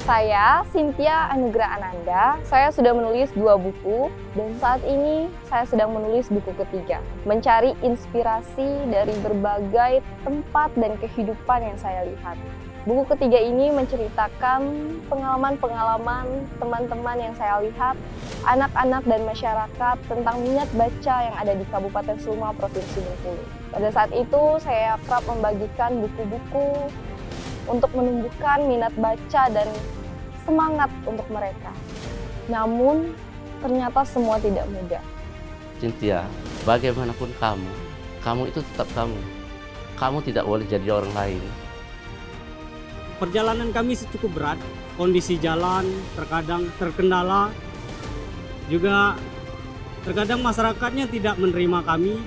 Saya Cynthia Anugrah Ananda, saya sudah menulis 2 buku dan saat ini saya sedang menulis buku ketiga, mencari inspirasi dari berbagai tempat dan kehidupan yang saya lihat. Buku ketiga ini menceritakan pengalaman-pengalaman teman-teman yang saya lihat, anak-anak dan masyarakat tentang minat baca yang ada di Kabupaten Seluma, Provinsi Bengkulu. Pada saat itu saya kerap membagikan buku-buku untuk menumbuhkan minat baca dan semangat untuk mereka. Namun, ternyata semua tidak mudah. Cynthia, bagaimanapun kamu itu tetap kamu. Kamu tidak boleh jadi orang lain. Perjalanan kami cukup berat, kondisi jalan terkadang terkendala, juga terkadang masyarakatnya tidak menerima kami.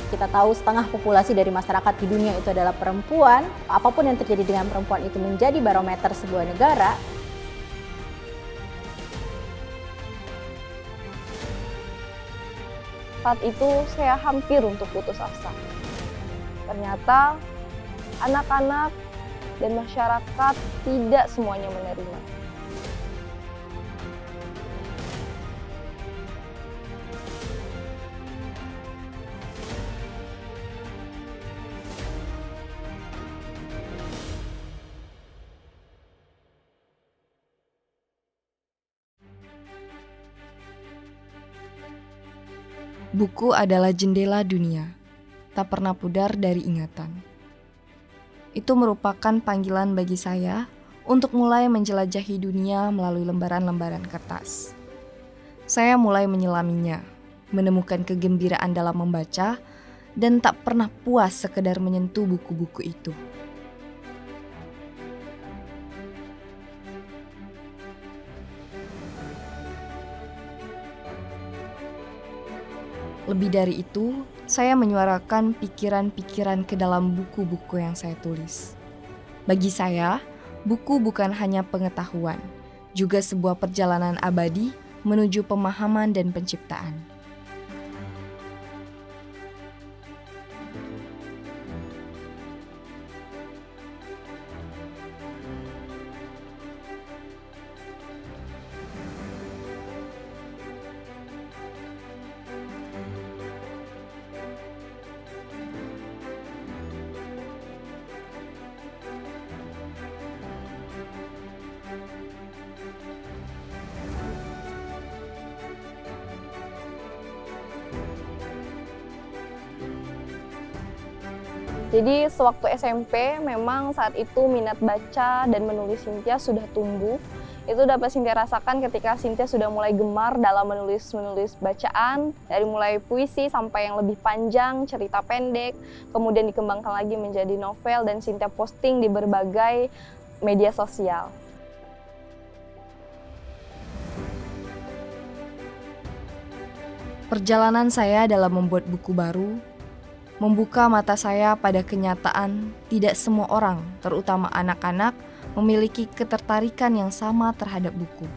Kita tahu setengah populasi dari masyarakat di dunia itu adalah perempuan. Apapun yang terjadi dengan perempuan itu menjadi barometer sebuah negara. Saat itu saya hampir untuk putus asa. Ternyata anak-anak dan masyarakat tidak semuanya menerima. Buku adalah jendela dunia, tak pernah pudar dari ingatan. Itu merupakan panggilan bagi saya untuk mulai menjelajahi dunia melalui lembaran-lembaran kertas. Saya mulai menyelaminya, menemukan kegembiraan dalam membaca, dan tak pernah puas sekedar menyentuh buku-buku itu. Lebih dari itu, saya menyuarakan pikiran-pikiran ke dalam buku-buku yang saya tulis. Bagi saya, buku bukan hanya pengetahuan, juga sebuah perjalanan abadi menuju pemahaman dan penciptaan. Jadi sewaktu SMP memang saat itu minat baca dan menulis Cynthia sudah tumbuh. Itu dapat Cynthia rasakan ketika Cynthia sudah mulai gemar dalam menulis bacaan, dari mulai puisi sampai yang lebih panjang, cerita pendek, kemudian dikembangkan lagi menjadi novel dan Cynthia posting di berbagai media sosial. Perjalanan saya dalam membuat buku baru membuka mata saya pada kenyataan tidak semua orang, terutama anak-anak, memiliki ketertarikan yang sama terhadap buku.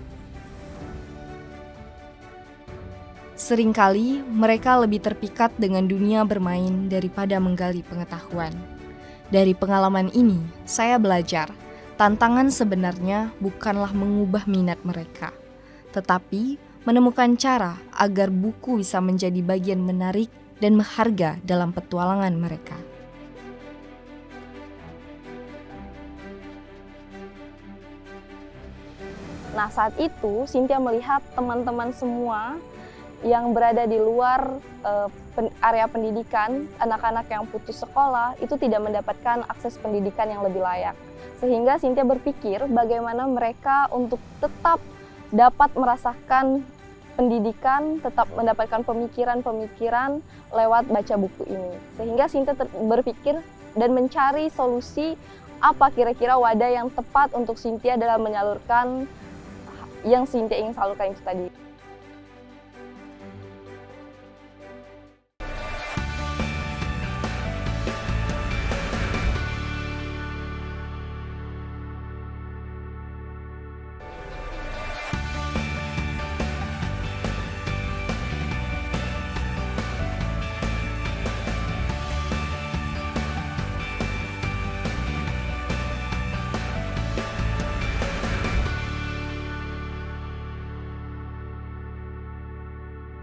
Seringkali mereka lebih terpikat dengan dunia bermain daripada menggali pengetahuan. Dari pengalaman ini, saya belajar, tantangan sebenarnya bukanlah mengubah minat mereka, tetapi menemukan cara agar buku bisa menjadi bagian menarik dan berharga dalam petualangan mereka. Nah, saat itu Cynthia melihat teman-teman semua yang berada di luar area pendidikan, anak-anak yang putus sekolah, itu tidak mendapatkan akses pendidikan yang lebih layak. Sehingga Cynthia berpikir bagaimana mereka untuk tetap dapat merasakan pendidikan, tetap mendapatkan pemikiran-pemikiran lewat baca buku ini. Sehingga Cynthia berpikir dan mencari solusi apa kira-kira wadah yang tepat untuk Cynthia dalam menyalurkan yang Cynthia ingin salurkan itu tadi.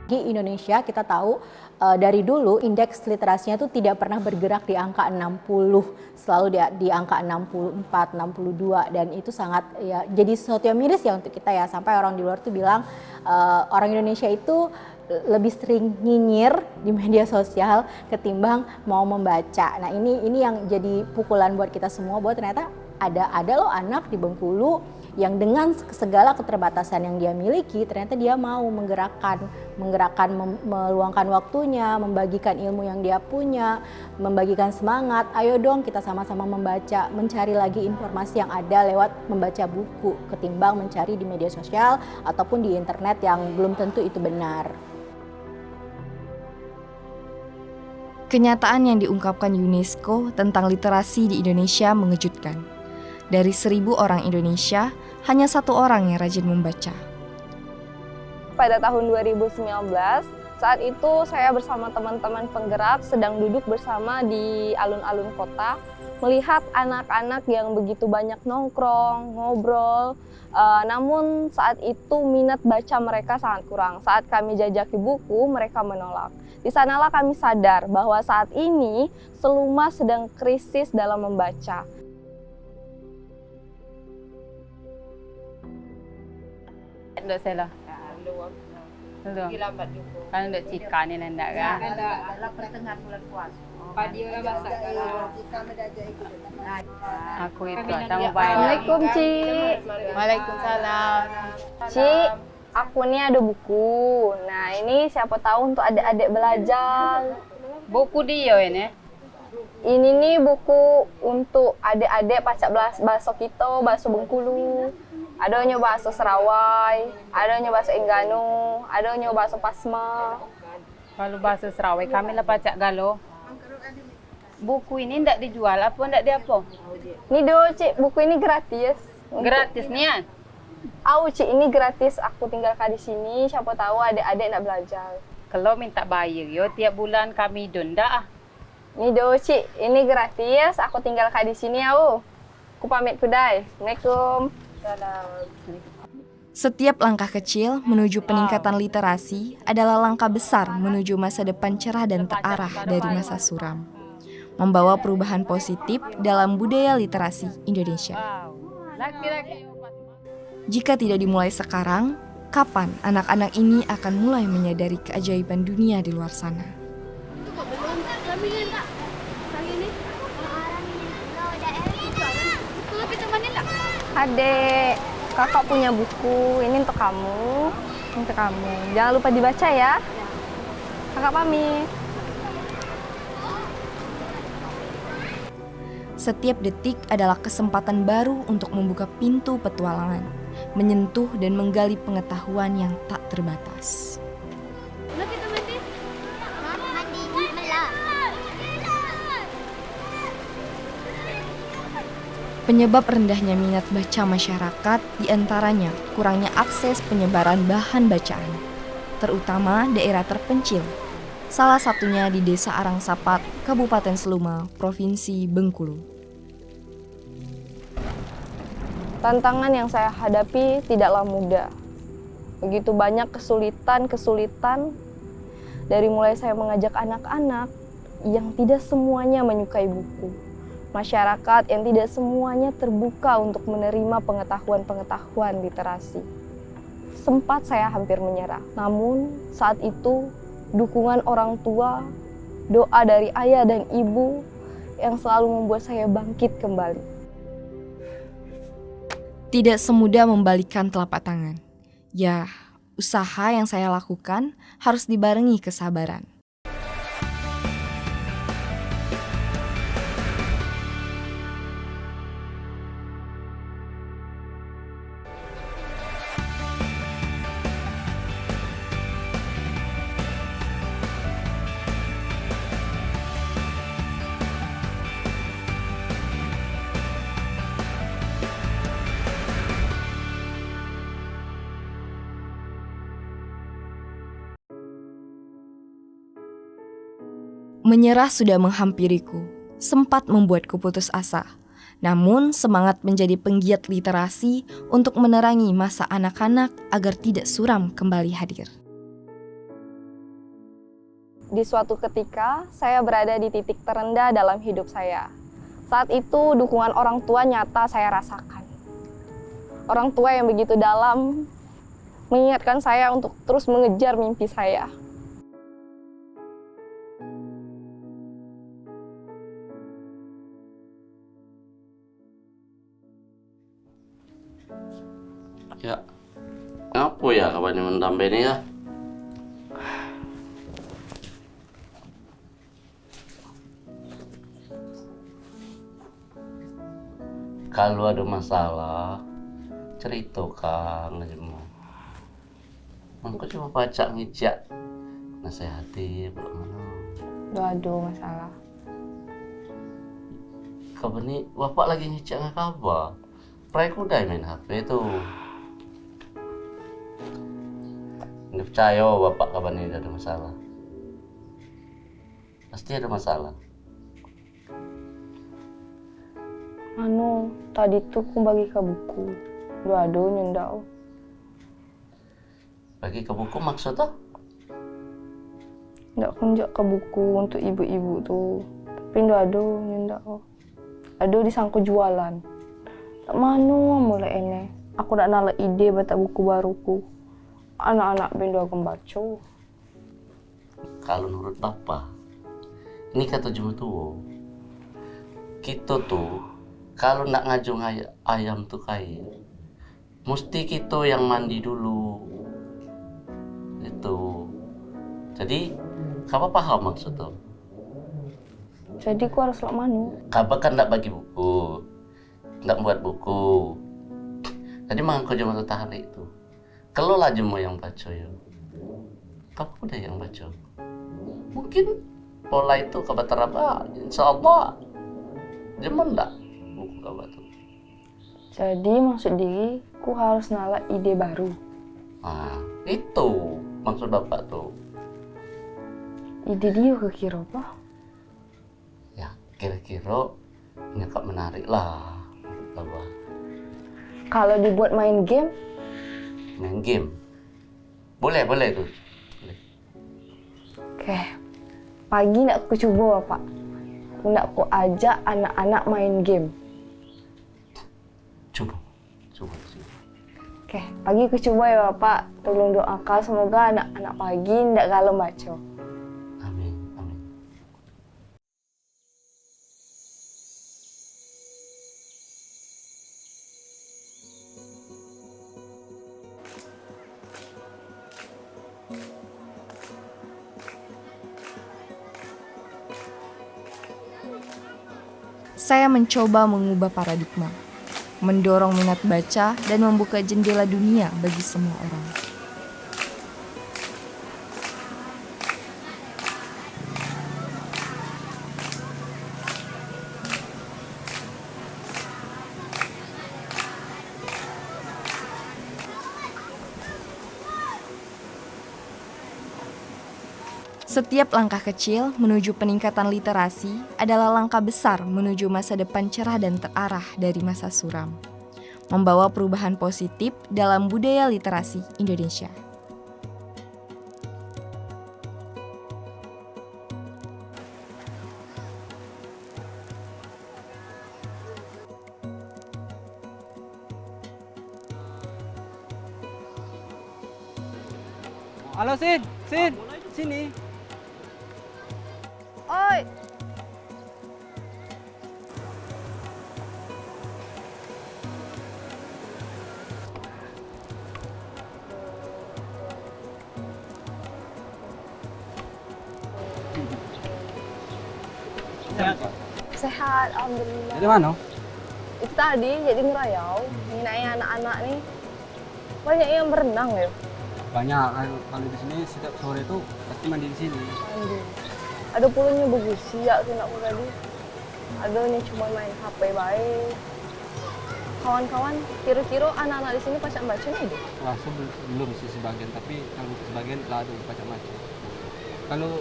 Di Indonesia kita tahu dari dulu indeks literasinya itu tidak pernah bergerak di angka 60, selalu di angka 64, 62, dan itu sangat ya jadi sesuatu yang miris ya untuk kita ya, sampai orang di luar tuh bilang orang Indonesia itu lebih sering nyinyir di media sosial ketimbang mau membaca. Nah, ini yang jadi pukulan buat kita semua, bahwa ternyata ada loh anak di Bengkulu yang dengan segala keterbatasan yang dia miliki, ternyata dia mau meluangkan waktunya, membagikan ilmu yang dia punya, membagikan semangat. Ayo dong kita sama-sama membaca, mencari lagi informasi yang ada lewat membaca buku, ketimbang mencari di media sosial ataupun di internet yang belum tentu itu benar. Kenyataan yang diungkapkan UNESCO tentang literasi di Indonesia mengejutkan. Dari 1.000 orang Indonesia, hanya 1 orang yang rajin membaca. Pada tahun 2019, saat itu saya bersama teman-teman penggerak sedang duduk bersama di alun-alun kota, melihat anak-anak yang begitu banyak nongkrong, ngobrol, namun saat itu minat baca mereka sangat kurang. Saat kami jajaki buku, mereka menolak. Di sanalah kami sadar bahwa saat ini Seluma sedang krisis dalam membaca. Dok saya lah. Belum. Lambat juga. Kan dok cika ni nanda kan. Dalam pertengahan bulan puasa. Padi orang masak kalau Kita mendadak ikut. aku itu sama bayar. Assalamualaikum, Cik. Waalaikumsalam. Cik, aku nih ada buku. Nah, ini siapa tahu untuk adik-adik belajar. Buku dia ini. Ini nih buku untuk adik-adik pacak bahasa kita, bahasa Bengkulu. Ada nyoba bahasa Serawai, ada nyoba bahasa Engganu, ada nyoba bahasa Pasma. Kalau bahasa Serawai kami lah pacak galo. Buku ini ndak dijual apa ndak dia apa? Ini do, Cik, buku ini gratis. Gratis ni kan? Cik, ini gratis. Aku tinggalkan di sini. Siapa tahu adik-adik nak belajar. Kalau minta bayar yo tiap bulan kami denda. Ini do, Cik, ini gratis. Aku tinggalkan di sini, Aku pamit kudai. Assalamualaikum. Setiap langkah kecil menuju peningkatan literasi adalah langkah besar menuju masa depan cerah dan terarah dari masa suram. Membawa perubahan positif dalam budaya literasi Indonesia. Laki-laki. Jika tidak dimulai sekarang, kapan anak-anak ini akan mulai menyadari keajaiban dunia di luar sana? Adek, kakak punya buku. Ini untuk kamu. Untuk kamu. Jangan lupa dibaca ya. Kakak pamit. Setiap detik adalah kesempatan baru untuk membuka pintu petualangan, menyentuh dan menggali pengetahuan yang tak terbatas. Penyebab rendahnya minat baca masyarakat diantaranya kurangnya akses penyebaran bahan bacaan, terutama daerah terpencil. Salah satunya di Desa Arangsapat, Kabupaten Seluma, Provinsi Bengkulu. Tantangan yang saya hadapi tidaklah mudah. Begitu banyak kesulitan dari mulai saya mengajak anak-anak yang tidak semuanya menyukai buku. Masyarakat yang tidak semuanya terbuka untuk menerima pengetahuan-pengetahuan literasi. Sempat saya hampir menyerah. Namun saat itu dukungan orang tua, doa dari ayah dan ibu yang selalu membuat saya bangkit kembali. Tidak semudah membalikkan telapak tangan. Ya, usaha yang saya lakukan harus dibarengi kesabaran. Menyerah sudah menghampiriku, sempat membuatku putus asa. Namun semangat menjadi penggiat literasi untuk menerangi masa anak-anak agar tidak suram kembali hadir. Di suatu ketika, saya berada di titik terendah dalam hidup saya. Saat itu, dukungan orang tua nyata saya rasakan. Orang tua yang begitu dalam mengingatkan saya untuk terus mengejar mimpi saya. Ya, apa ya kapan mendam ini ya? Kalau ada masalah, cerita Kang Jemu. Aku cuma baca ngijak, nasihati, belum mana. Aduh, masalah. Kapan ini bapak lagi ngijak nggak kabar? Proyek udah main HP tuh. Nggak percaya bapak kapan ini ada masalah. Pasti ada masalah. Tadi tuh aku bagi ke buku. Aduh, nyendau. Bagi ke buku maksudnya? Nggak kunjak ke buku untuk ibu-ibu tuh. Tapi aduh, nyendau. Aduh, disangku jualan. Tak manu mulai ini. Aku nak nala ide baca buku baruku. Anak-anak bendo aku baca. Kalau menurut bapak, ini kata Jemu tuh, kita tuh kalau nak ngajung ayam tuh kayak, mesti kita yang mandi dulu. Itu. Jadi, kamu paham maksudnya? Jadi aku harus lak manu. Kamu kan nak bagi buku, nak buat buku. Jadi mangko Jemu tertarik itu. Kalau lah Jemu yang baca ya, kamu udah yang baca. Mungkin pola itu kamu terapkan, insya Allah. Jemu enggak buku kamu tuh. Jadi maksud diri, aku harus nala ide baru. Nah, itu maksud bapak tuh. Ide dia kira apa? Ya, kira-kira nyakap menarik lah. Bapak. Kalau dibuat main game, Main game. Boleh tuh. Boleh. oke. Pagi nak aku coba, Pak. Aku nak aku ajak anak-anak main game. Coba. Oke, pagi aku coba ya, Bapak. Tolong doakan semoga anak-anak pagi ndak galau baca. Amin. Saya mencoba mengubah paradigma, mendorong minat baca dan membuka jendela dunia bagi semua orang. Setiap langkah kecil menuju peningkatan literasi adalah langkah besar menuju masa depan cerah dan terarah dari masa suram. Membawa perubahan positif dalam budaya literasi Indonesia. Halo Sin, sini. Oi. Sehat, alhamdulillah. Dari mana? Itu tadi jadi ngerayau, nginain anak-anak nih. Banyak yang berenang ya. Banyak. Kalau di sini setiap sore itu pasti mandi di sini. Mandi. Ada pulangnya bagus siap tuh nak tadi. Ada nih cuma main HP baik. Kawan-kawan, kira-kira anak-anak di sini pacak baca nih deh. Wah, belum sih sebagian, tapi kalau sebagian lah ada pacak macam. Kalau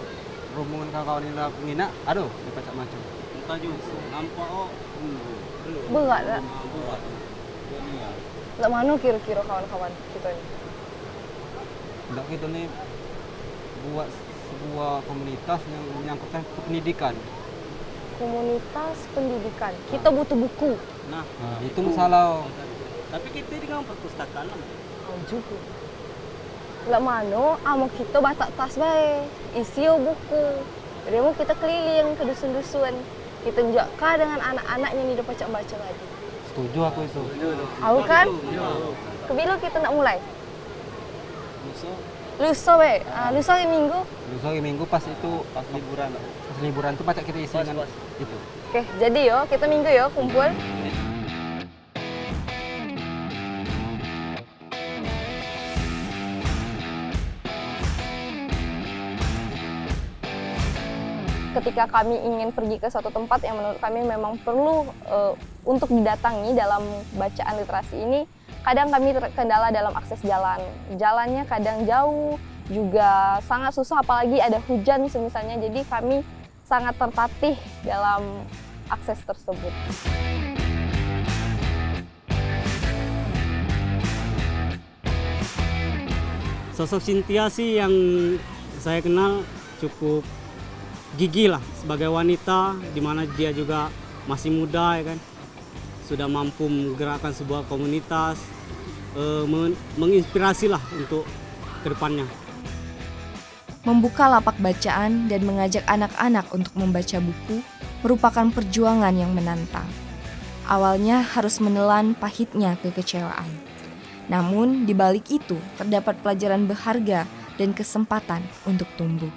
rombongan kawan-kawan ini lah ngina, aduh, di pacak macam. Entah juga, nampak Berat tak? Lah mana kira-kira kawan-kawan kita ini? Enggak gitu nih buat sebuah komunitas yang menyangkutkan pendidikan. Komunitas pendidikan. Kita butuh buku. Nah, itu masalah. Tapi kita dengan perpustakaan Oh juga. Lah mano, amo kita batak tas bae. Isi buku. Jadi mau kita keliling ke dusun-dusun. Kita jaka dengan anak-anaknya nih dapat baca lagi. Setuju aku itu. Aku kan? Kebilo kita nak mulai. Lusa be. Lusa hari Minggu. Lusa hari Minggu pas itu pas liburan tuh baca kita isi dengan itu. Oke, jadi yo kita Minggu yo kumpul. Ketika kami ingin pergi ke suatu tempat yang menurut kami memang perlu untuk didatangi dalam bacaan literasi ini, kadang kami terkendala dalam akses jalan. Jalannya kadang jauh, juga sangat susah apalagi ada hujan semisalnya, jadi kami sangat tertatih dalam akses tersebut. sosok Cynthia sih yang saya kenal cukup gigih lah sebagai wanita, di mana dia juga masih muda ya kan, sudah mampu menggerakkan sebuah komunitas, menginspirasi lah untuk kedepannya. Membuka lapak bacaan dan mengajak anak-anak untuk membaca buku merupakan perjuangan yang menantang. Awalnya harus menelan pahitnya kekecewaan. Namun di balik itu terdapat pelajaran berharga dan kesempatan untuk tumbuh.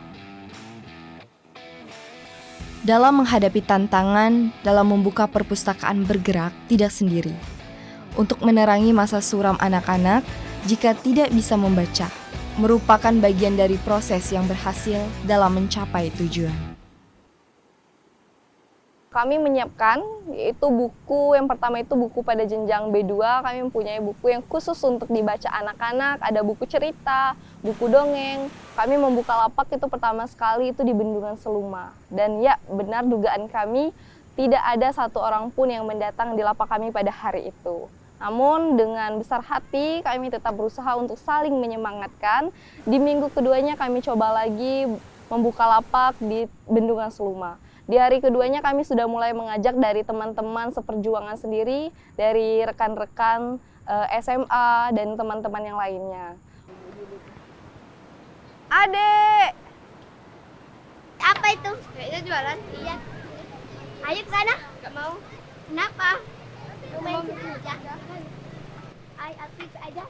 Dalam menghadapi tantangan, dalam membuka perpustakaan bergerak tidak sendiri. Untuk menerangi masa suram anak-anak, jika tidak bisa membaca, merupakan bagian dari proses yang berhasil dalam mencapai tujuan. Kami menyiapkan, yaitu buku, yang pertama itu buku pada jenjang B2, kami mempunyai buku yang khusus untuk dibaca anak-anak, ada buku cerita, buku dongeng. Kami membuka lapak itu pertama sekali itu di Bendungan Seluma. Dan ya, benar dugaan kami, tidak ada satu orang pun yang mendatang di lapak kami pada hari itu. Namun dengan besar hati kami tetap berusaha untuk saling menyemangatkan. Di minggu keduanya kami coba lagi membuka lapak di Bendungan Seluma. Di hari keduanya kami sudah mulai mengajak dari teman-teman seperjuangan sendiri, dari rekan-rekan SMA dan teman-teman yang lainnya. Adek! Apa itu? Kayaknya jualan. Iya. Ayo ke sana. Gak mau. Kenapa? Mau main situ aja. Ayo aktif aja.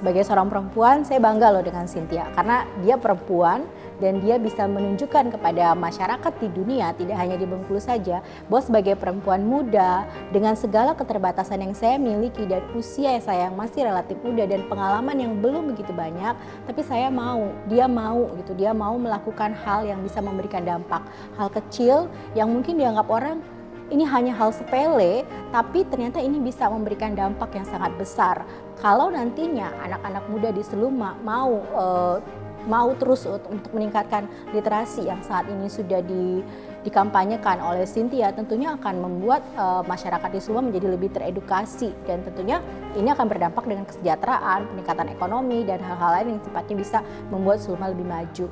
Sebagai seorang perempuan, saya bangga loh dengan Cynthia karena dia perempuan dan dia bisa menunjukkan kepada masyarakat di dunia, tidak hanya di Bengkulu saja, bahwa sebagai perempuan muda dengan segala keterbatasan yang saya miliki dan usia saya yang masih relatif muda dan pengalaman yang belum begitu banyak, tapi saya mau, dia mau melakukan hal yang bisa memberikan dampak, hal kecil yang mungkin dianggap orang ini hanya hal sepele, tapi ternyata ini bisa memberikan dampak yang sangat besar. Kalau nantinya anak-anak muda di Seluma mau terus untuk meningkatkan literasi yang saat ini sudah dikampanyekan oleh Cynthia, tentunya akan membuat masyarakat di Seluma menjadi lebih teredukasi dan tentunya ini akan berdampak dengan kesejahteraan, peningkatan ekonomi dan hal-hal lain yang sifatnya bisa membuat Seluma lebih maju.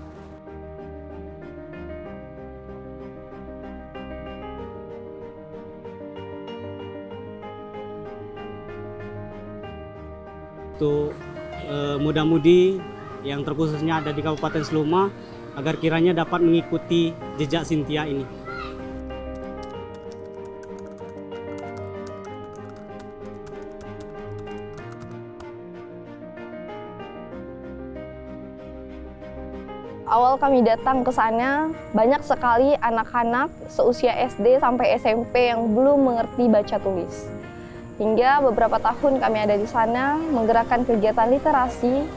Untuk muda-mudi yang terkhususnya ada di Kabupaten Seluma agar kiranya dapat mengikuti jejak Cynthia ini. Awal kami datang ke sana, banyak sekali anak-anak seusia SD sampai SMP yang belum mengerti baca tulis. Hingga beberapa tahun kami ada di sana, menggerakkan kegiatan literasi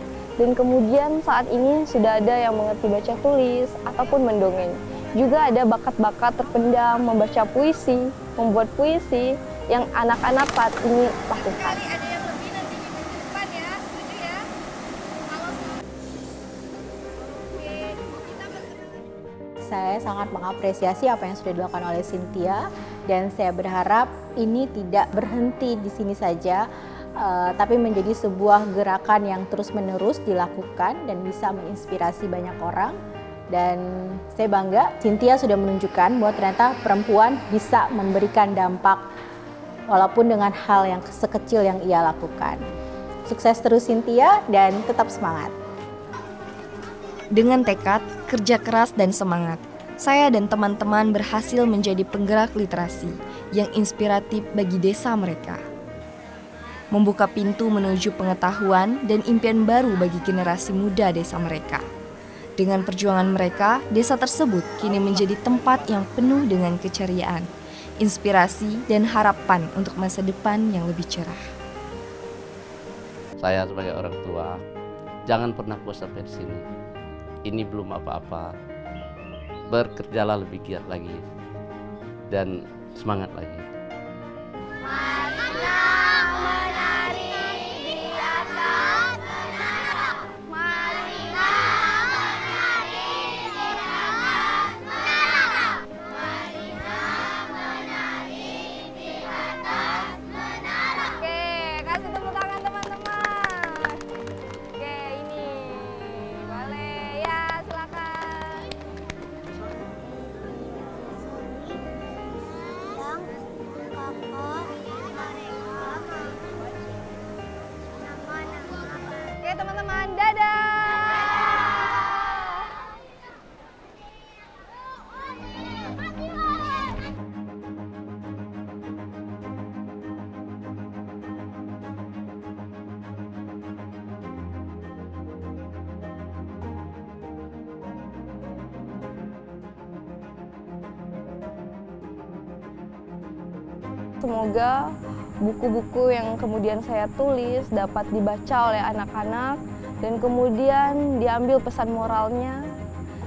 Dan kemudian saat ini sudah ada yang mengerti baca tulis ataupun mendongeng. Juga ada bakat-bakat terpendam membaca puisi, membuat puisi yang anak-anak saat ini lakukan. Saya sangat mengapresiasi apa yang sudah dilakukan oleh Cynthia dan saya berharap ini tidak berhenti di sini saja, tapi menjadi sebuah gerakan yang terus-menerus dilakukan dan bisa menginspirasi banyak orang. Dan saya bangga, Cynthia sudah menunjukkan bahwa ternyata perempuan bisa memberikan dampak walaupun dengan hal yang sekecil yang ia lakukan. Sukses terus Cynthia dan tetap semangat. Dengan tekad, kerja keras, dan semangat, saya dan teman-teman berhasil menjadi penggerak literasi yang inspiratif bagi desa mereka. Membuka pintu menuju pengetahuan dan impian baru bagi generasi muda desa mereka. Dengan perjuangan mereka, desa tersebut kini menjadi tempat yang penuh dengan keceriaan, inspirasi, dan harapan untuk masa depan yang lebih cerah. Saya sebagai orang tua, jangan pernah puas sampai di sini. Ini belum apa-apa. Bekerjalah lebih giat lagi dan semangat lagi. Marilah menari di atas menara. Marilah menari di atas menara. Marilah menari di atas menara. Oke, kasih tepuk tangan teman-teman. Oke, ini boleh ya, silakan. Oke teman-teman, dadah. Semoga buku-buku yang kemudian saya tulis dapat dibaca oleh anak-anak dan kemudian diambil pesan moralnya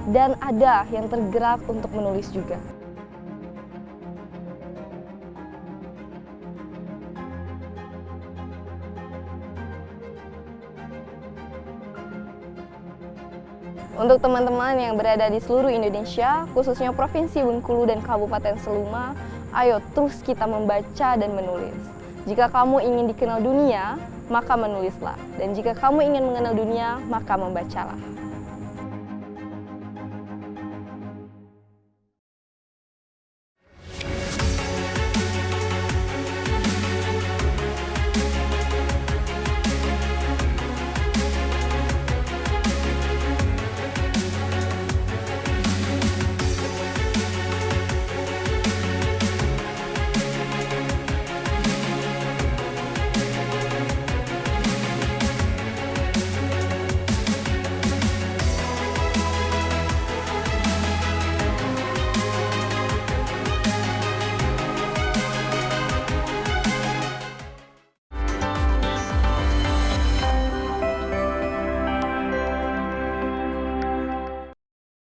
dan ada yang tergerak untuk menulis juga. Untuk teman-teman yang berada di seluruh Indonesia, khususnya Provinsi Bengkulu dan Kabupaten Seluma, ayo terus kita membaca dan menulis. Jika kamu ingin dikenal dunia, maka menulislah. Dan jika kamu ingin mengenal dunia, maka membacalah.